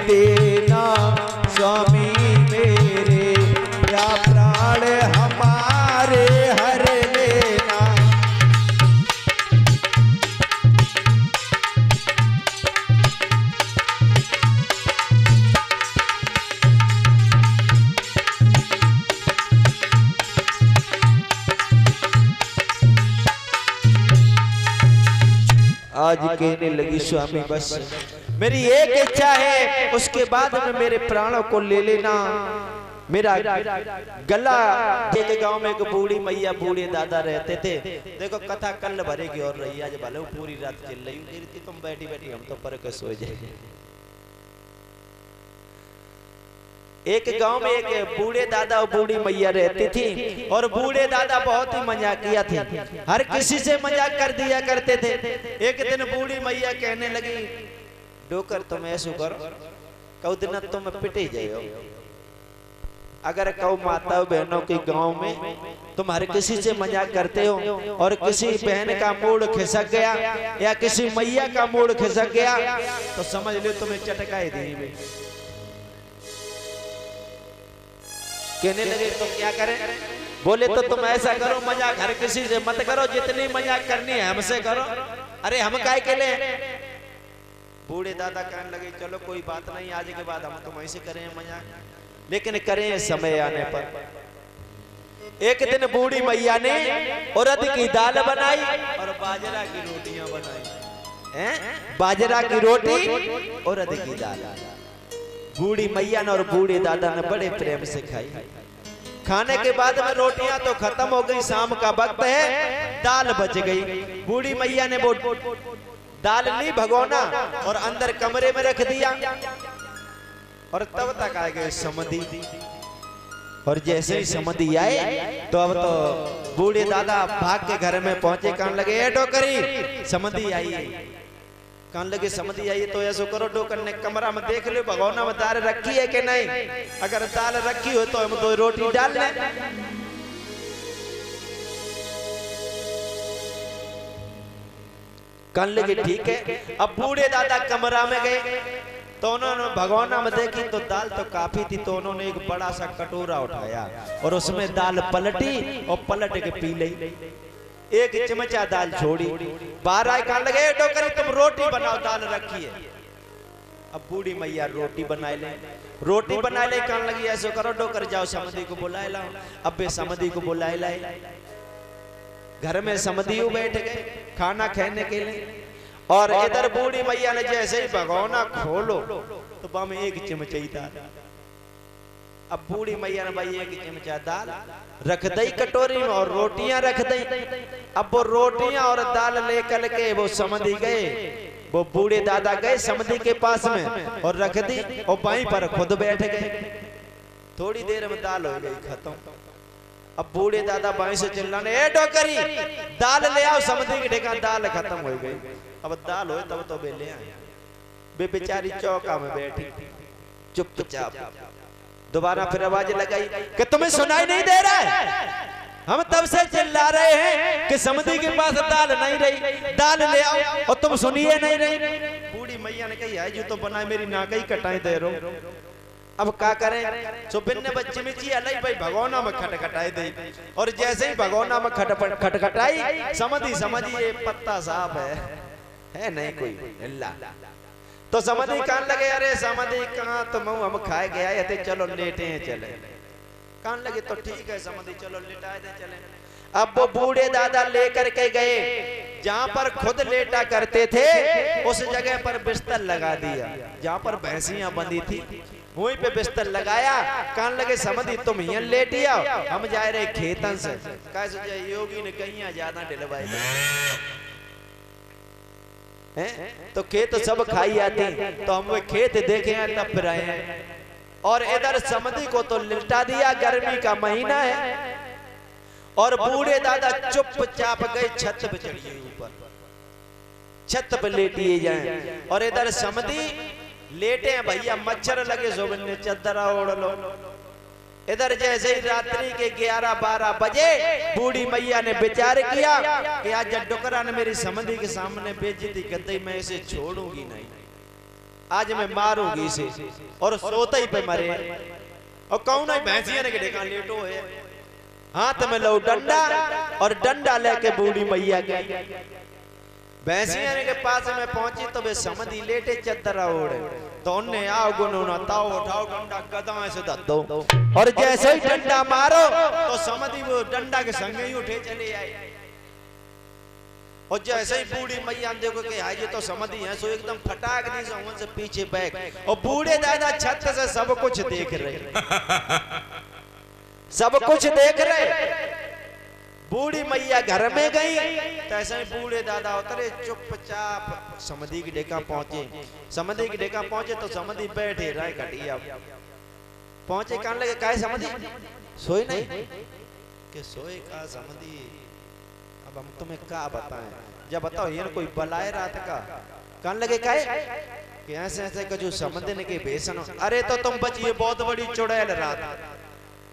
देना स्वामी मेरे, या प्राण हमारे हर लेना। आज कहने लगी स्वामी बस मेरी एक इच्छा है, उसके बाद में मेरे प्राणों को ले लेना। मेरा गला। एक गांव में एक बूढ़ी मैया बूढ़े दादा रहते थे। देखो कथा कल भरे की और रही, आज भले पूरी रात चल रही थी, तुम बैठी बैठी हम तो पर के सो जाए। एक गांव में एक बूढ़े दादा और बूढ़ी मैया रहती थी, और बूढ़े दादा बहुत ही मजाकिया थे, हर किसी से मजाक कर दिया करते थे। एक दिन बूढ़ी मैया कहने लगी, डोकर तुम ऐसा करो, कौ दिन तुम पिटे जाओ। अगर कौ माता बहनों के गांव में तुम हर किसी से मजाक करते हो, और किसी बहन का मूड खिसक गया या किसी मैया का मूड खिसक गया, तो समझ लो तुम्हें चटकाए देंगे। कहने लगे तो क्या करें? बोले तो तुम ऐसा करो, मजाक हर किसी से मत करो, जितनी मजाक करनी है हमसे करो। अरे हम काय के लिए? बूढ़े दादा कहने लगे चलो कोई बात नहीं, आज के बाद हम तुम ऐसे करें मजाक, लेकिन करें समय आने पर। एक दिन बूढ़ी मैया ने उड़द की दाल बनाई और बाजरा की रोटियां बनाई। बाजरा की रोटी उड़द की दाल। बूढ़ी मैया ने और बूढ़े दादा ने बड़े प्रेम से खाई। खाने के बाद में रोटियां तो खत्म हो गई, शाम का वक्त है, दाल बच गई। बूढ़ी मैया ने वो दाल ली भगोना और अंदर कमरे में रख दिया, और तब तक आ गए समधी। और जैसे ही समधी आए तो अब तो बूढ़े दादा भाग के घर में पहुंचे, कहने लगे ए डोकरी समधी आई है। कहने लगे समधी आई तो ऐसा करो, डोकर ने कमरा में देख लो भगोना में दाल रखी है कि नहीं, अगर दाल रखी हो तो हम दो रोटी डाल लें। कहने लगे ठीक है। अब बूढ़े दादा कमरा में गए तो उन्होंने भगोना में देखी तो दाल तो काफी थी, तो उन्होंने एक बड़ा सा कटोरा उठाया और उसमें दाल पलटी और पलट के पी ली। एक चमचा दाल छोड़ी, बाहर आए कहने लगे डोकरी तुम रोटी बनाओ, दाल रखी है। अब बूढ़ी मैया रोटी बनाए ले, रोटी बनाए ले। कहने लगी ऐसा करो डोकर जाओ समधी को बुलाए लाओ। अब वे समधी को बुलाए लाए, घर में समधी बैठ गए खाना खाने के लिए। और इधर बूढ़ी मैया ने जैसे ही भगोना खोलो तो बम एक चमचा दाल। अब बूढ़ी मैया ने भाई एक चमचा दाल रख दी कटोरी में और रोटियां रख दी। अब वो रोटियां और दाल लेकर के वो समधी गए, वो बूढ़े दादा गए समधी के पास में और रख दी, और वहीं पर खुद बैठ गए। थोड़ी देर में दाल हो गई खत्म। अब बूढ़े दादा वहीं से चिल्लाने ए डोकरी दाल ले आओ, समधी की ठेका दाल खत्म हो गई। अब दाल हो तब तो वे ले आए। वे बेचारी चौका में बैठी चुपचाप। दोबारा फिर आवाज लगाई कि तुम्हें सुनाई नहीं दे रहा है? हम तब से चिल्ला रहे हैं कि समधी के पास दाल नहीं रही, दाल ले आओ, और तुम सुनिए नहीं रही। बूढ़ी मैया ने कही जो तो बनाए मेरी नाकई कटाई दे रो। अब क्या करें? सो बिन्ने बच्चे में ची अलई भाई भगोना में खटखटाई दी, और जैसे ही भगोना में खटखटाई समधी समझिए पत्ता साफ है नहीं कोई हिल्ला। तो समधी कहने लगे अरे समधी कहाँ तुम हम खाए गया थे, चलो लेटे हैं चले। कहने लगे तो ठीक है समधी चलो लेटाए दे चले। अब वो बूढ़े दादा लेकर के गए जहां पर खुद लेटा करते थे, उस जगह पर बिस्तर लगा दिया जहां पर भैंसियां बंधी थी, वहीं पे बिस्तर लगाया। कहने लगे समधी तुम यहाँ लेटी आओ, हम जा रहे खेतन से। कैसे योगी ने कहीं ज्यादा ढिलवाई तो खेत सब खाई आती, तो हम वो खेत देखे हैं तब फिर आए हैं। और इधर समधी को तो लिटा दिया, गर्मी का महीना है, और बूढ़े दादा चुपचाप गए छत पे चढ़िए, ऊपर छत पे लेटिए जाए। और इधर समधी लेटे हैं भैया, मच्छर लगे सोबन ने चद्दरा ओढ़ लो। इधर जैसे ही रात्रि के 11-12 बजे बूढ़ी मैया ने विचार किया कि आज डोकरा ने मेरी समधी के सामने बेइज्जती कर दी, मैं इसे छोड़ूंगी नहीं। आज मैं मारूंगी इसे, और सोते ही पे मरे। और कौन है भैंसिया ने देखा लेटो है, हाथ में लो डंडा और डंडा लेके बूढ़ी मैया गई। भैंसिया के पास में पहुंची तो वे समधी लेटे चद्दर ओढ़े, तो उन्हें आओ गुनो ना ताओ उठाओ डंडा गदा से धर दो, और जैसे ही डंडा मारो तो समधी वो डंडा के संग ही उठे चले आए। और जैसे ही बूढ़ी मैया देखो कि हाय ये तो समधी है, सो एकदम फटाक दी से पीछे बैग, और बूढ़े दादा छत से सब कुछ देख रहे, सब कुछ देख रहे। बूढ़ी मैया घर में गई तो ऐसे ही बूढ़े दादा उतरे चुपचाप समधी की डेका पहुंचे। समधी की डेका पहुंचे तो समधी बैठे रहे घटिया पहुंचे, कहने लगे काहे समधी सोए नहीं कि सोए का समधी, अब हम तुम्हें क्या बताएं, जब बताओ ये कोई बलाए रात का। कहने लगे काहे कि ऐसे ऐसे कजू समझने के बेसन, अरे तो तुम बचिए बहुत बड़ी चुड़ैल रात,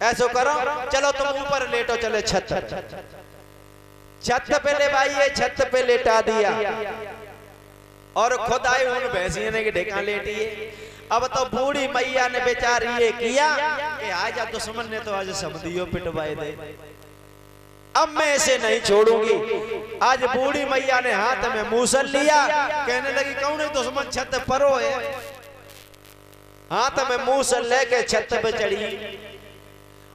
ऐसो करो चलो तुम ऊपर लेटो, चले छत पे ले भाई, ये छत पे लेटा दिया और खुद आए उन भैंसिया ने ढेका लेटी है। अब तो बूढ़ी मैया ने बेचारी ये किया कि आज दुश्मन ने तो आज समधियो पिटवाए दे, अब मैं इसे नहीं छोड़ूंगी। आज बूढ़ी मैया ने हाथ में मूसल लिया, कहने लगी कौन है दुश्मन छत पर है, हाथ में मूसल लेके छत पे चढ़ी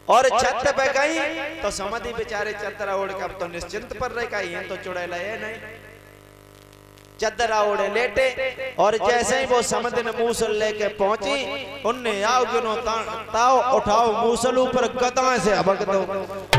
और छत पे गई तो समधी बेचारे चद्दरा ओढ़ के अब तो निश्चिंत पर रहे का, ये तो चुड़ैल है नहीं, चद्दरा ओढ़े लेटे। और जैसे ही वो समधी ने मूसल लेके पहुंची, उनने आओ गिनो ताओ उठाओ मूसल ऊपर गदा से हबक दो,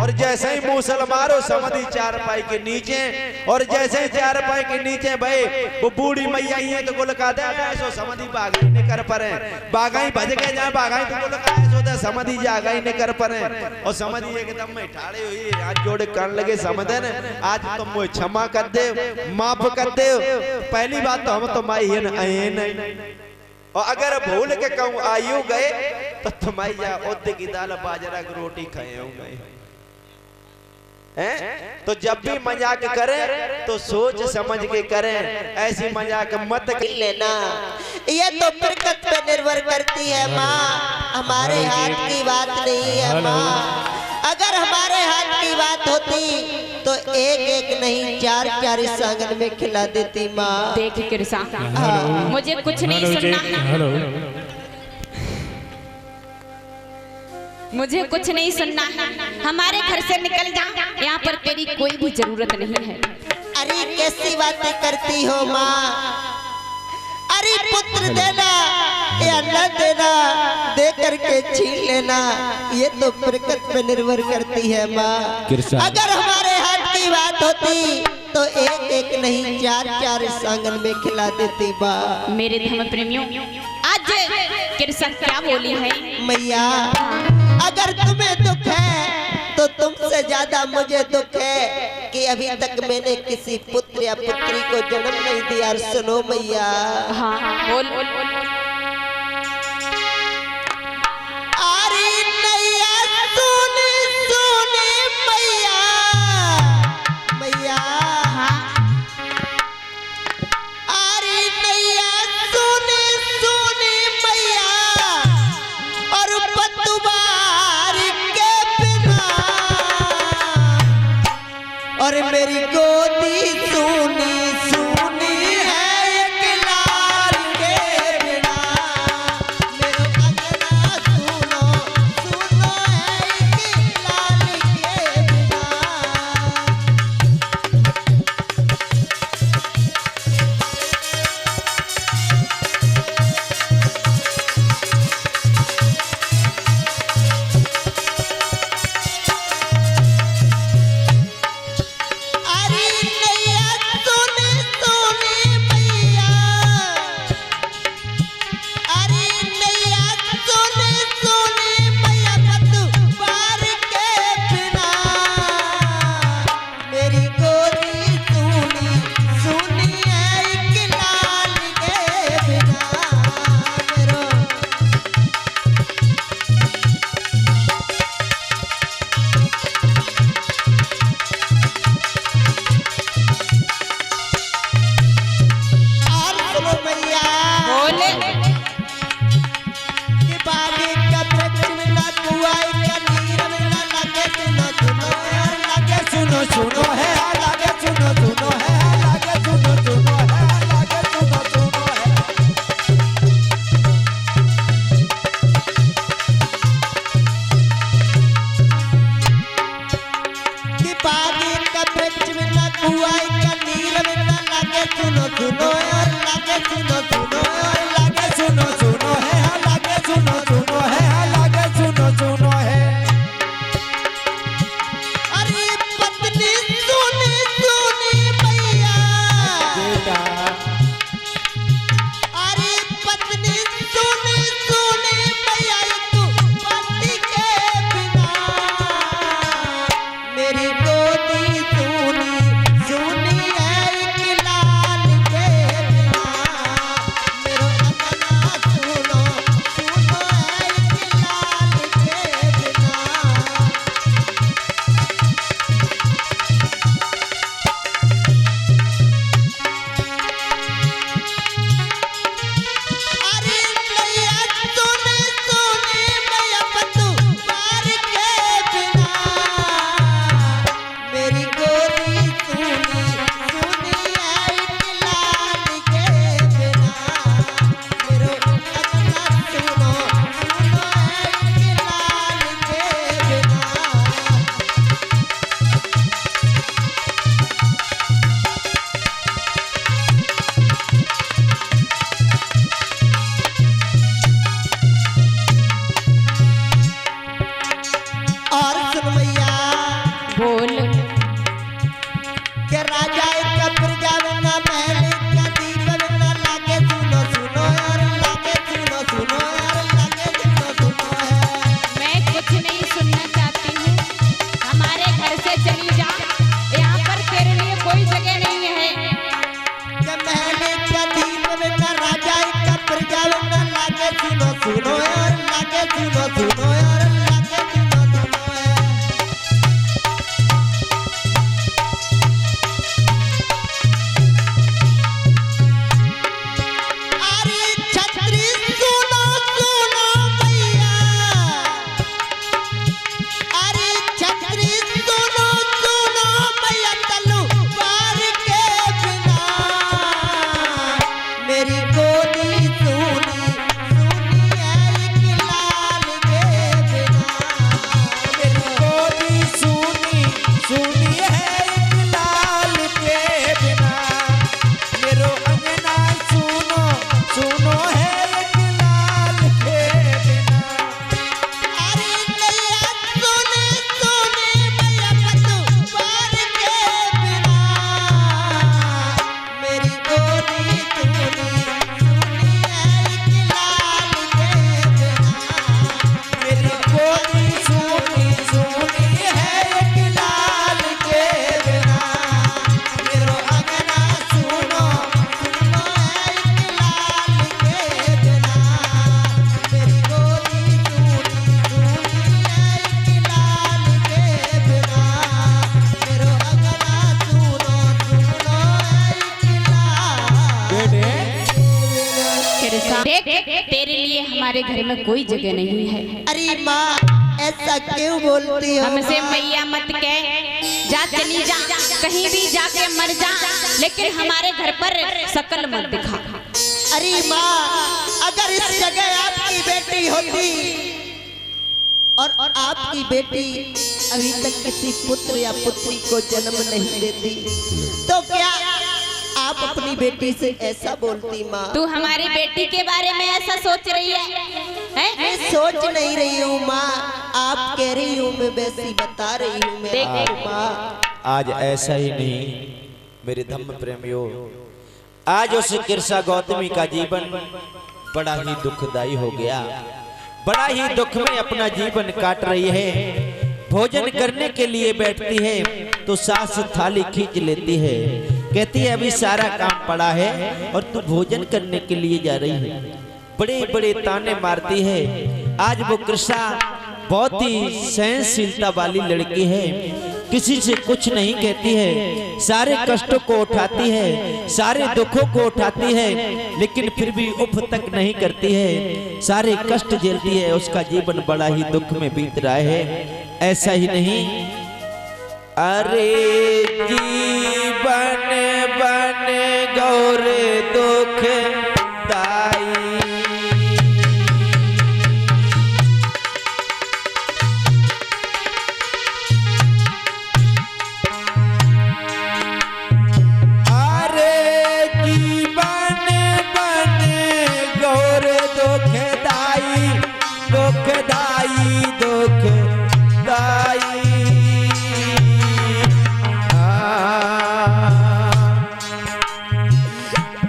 और जैसे ही मूसल मारो समधी चारपाई के नीचे, और जैसे ही चारपाई के नीचे भाई वो बूढ़ी मैया ही तो गुल का दे सो समधी बागाई ने कर परे, बागाई भज के जा बागाई तो गुल का सो दे समधी जागाई ने कर परे। और समधी एकदम में ठाड़े हुई हाथ जोड़े कहने लगे समधन आज तुम मुझे क्षमा कर दे, माफ कर दे, पहली बात तो हम तो माई है नहीं, और अगर भूल के कहूं आयु गए तो तुम्हारी जा उद्द की दाल बाजरा की रोटी खाए होंगे। तो जब भी मजाक करें तो सोच समझ के करें, ऐसी मजाक मत लेना। ये तो बरकत पे निर्भर करती है माँ, हमारे हाथ की बात नहीं है माँ। अगर हमारे हाथ की बात होती तो एक एक नहीं चार चार इस आंगन में खिला देती माँ। देख कृष्णा, मुझे कुछ नहीं सुनना, मुझे कुछ नहीं सुनना है, हमारे घर से निकल जा, यहाँ पर तेरी कोई भी जरूरत नहीं है। अरे कैसी बातें करती हो माँ, अरे पुत्र देना या न देना, दे करके छीन लेना, ये तो बरकत पे निर्भर करती है माँ। अगर हमारे हाथ की बात होती तो एक एक नहीं चार चार इस आंगन में खिला देती माँ। मेरे धर्म प्रेमियों, आज कृष्ण क्या बोली है मैया, अगर तुम्हें दुख है तो तुमसे ज्यादा मुझे दुख है कि अभी तक मैंने किसी पुत्र या पुत्री को जन्म नहीं दिया। सुनो मैया, हाँ बोल। अरे नैया सुनी सुनी मैया, मैया अरे नैया सुनी सुनी मैया, और पतवार के बिना, और मेरी गोदी सुनी सुनी है एक लाल के बिना, मेरा अंगना सुनो सुनो है एक लाल के बिना। अरे नैया सुन सुनो है लागे सुनो सुनो है लागे सुनो सुनो है लागे सुनो सुनो है। कि बागी का वृक्ष में ना कुआई का नील में ना लागे सुनो सुनो और लागे सुनो सुनो और लागे सुनो सुनो है लागे सुनो सुनो है लागे सुनो सुनो है। अरे पत्नी सुनी सुनी मैया बेटा अरे पत्नी सुनी सुनी मैया तू पति के बिना मेरी गोदी सुनी सुनी है एक लाल के बिना मेरो अंगना सुनो सुनो है एक लाल के बिना। अरे मैया सुनी सुनी मैया पतू पार के बिना मेरी गोरी सुनी सुनी है एक लाल के बिना मेरो अंगना सुनो सुनो है एक लाल के बिना। और सुन मैया बोल के राजा का प्रजा में ना महल का दीप में ना लागे सुनो सुनो और लागे सुनो सुनो और लागे सुनो सुनो है। मैं कुछ नहीं सुनना चाहती हूँ, हमारे घर से चली जा, यहाँ पर तेरे लिए कोई जगह नहीं है। के महल का दीप में ना राजा का प्रजा में ना लागे सुनो सुनो और लागे सुनो सुनो और लागे सुनो सुनो है। अरे छतरी सुनो सुनो मैया अरे छतरी सुनो सुनो मैया तलवार के बिना मेरी गोदी सुनी सुनी है एक लाल के बिना मेरी गोदी सुनी सुनी है एक लाल के बिना मेरो अंगना सुनो सुनो है एक लाल के बिना। अरे मैया सुनी सुनी मैया पतू पार के बिना मेरी गोदी सुनी सुनी है एक लाल के बिना मेरी गोदी सुनी सुनी है एक लाल के बिना मेरो अंगना सुनो सुनो है एक लाल के बिना मेरी गोदी सुनी सुनी है एक लाल के बिना मेरो अंगना सुनो सुनो है एक लाल बेटे देख तेरे लिए हमारे घर में कोई जगह नहीं है। अरे माँ ऐसा क्यों बोलती हो हमसे माँ? मैया मत कह, जा चली जा, कहीं भी जाके मर जा, लेकिन हमारे घर पर शकल मत दिखा। अरे माँ अगर इस जगह आपकी बेटी होती और आपकी बेटी अभी तक किसी पुत्र या पुत्री को जन्म नहीं देती तो क्या आप अपनी बेटी से ऐसा बोलती माँ? तू हमारी बेटी के बारे में ऐसा सोच रही है, हैं? मैं सोच नहीं रही हूँ माँ, आप कह रही हूँ मैं वैसी बता रही हूँ मैं देख, आपको माँ। आज ऐसा ही नहीं मेरे धम्म प्रेमियों, आज उस किरसा गौतमी का जीवन बड़ा ही दुखदाई हो गया, बड़ा ही दुख में अपना जीवन काट रही है। भोजन करने के लिए बैठती है तो सास थाली खींच लेती है, कहती है अभी सारा काम पड़ा है और तू भोजन करने के लिए जा रही है। बड़े बड़े ताने मारती है। आज वो कृषा बहुत ही सहनशीलता वाली लड़की है, किसी से कुछ नहीं कहती है, सारे कष्टों को उठाती है, सारे दुखों को उठाती है, लेकिन फिर भी उफ तक नहीं करती है, सारे कष्ट झेलती है। उसका जीवन बड़ा ही दुख में बीत रहा है। ऐसा ही नहीं, अरे जीवन बन गौर दुख दाई। अरे जीवन बन गौर दुख दाई, दुख दाई, दुख दाई।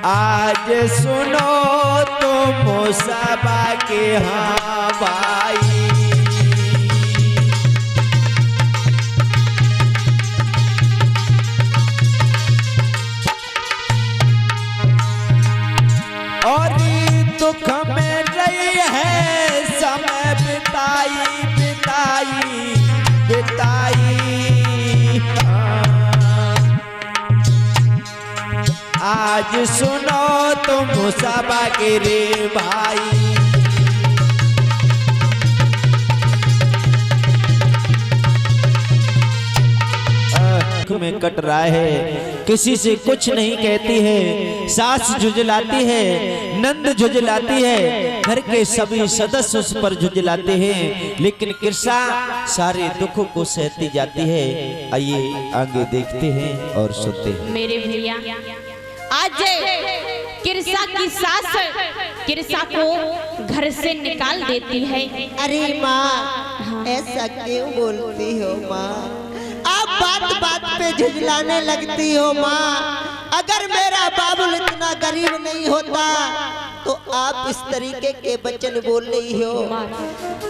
आज सुनो तुम सबा के हाँ भाई। और दुख में रही है समय बिताई, बिताई, बिताई। आज सुनो तुम सबा के रे भाई। में कट रहा है, किसी से कुछ नहीं कहती है, सास झुझलाती है, नंद झुझलाती है, घर के सभी सदस्य उस पर झुझलाते हैं, लेकिन कृष्णा सारे दुखों को सहती जाती है। आइए आगे देखते हैं और सुनते हैं। मेरे भैया आज किरसा की सास किरसा को घर से निकाल देती है। अरे माँ ऐसा क्यों बोलती हो माँ? आप बात बात पे झुझलाने लगती हो माँ। अगर मेरा बाबुल इतना गरीब नहीं होता तो आप इस तरीके के वचन बोल रही हो।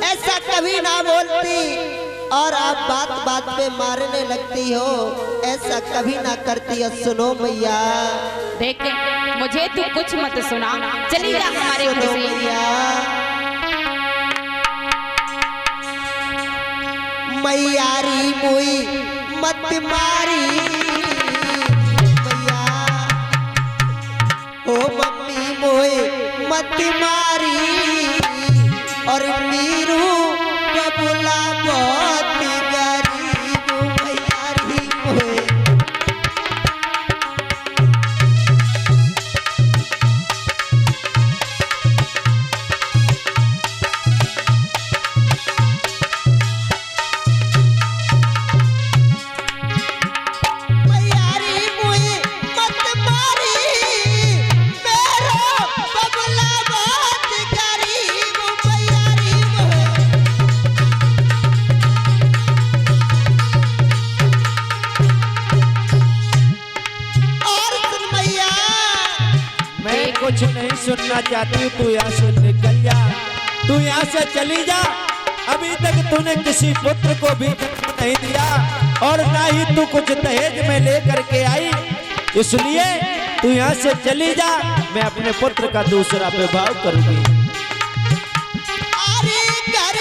ऐसा कभी ना बोलती। और आप बात बात पे मारने लगती हो, ऐसा कभी ना करती। सुनो मैया, देख मुझे तू कुछ मत सुना, चली जा हमारे घर से। मैयारी मुई मत मारी मैया, ओ मम्मी मोए मत मारी। और मीरू बबुला बहुत गरीब मैयारी मोए। कुछ नहीं सुनना चाहती हूँ, तू यहाँ से निकल जा, तू यहाँ से चली जा। अभी तक तूने किसी पुत्र को भी नहीं दिया और ना ही तू कुछ दहेज में लेकर के आई, इसलिए तू यहाँ से चली जा। मैं अपने पुत्र का दूसरा विवाह करूंगी। अरे घर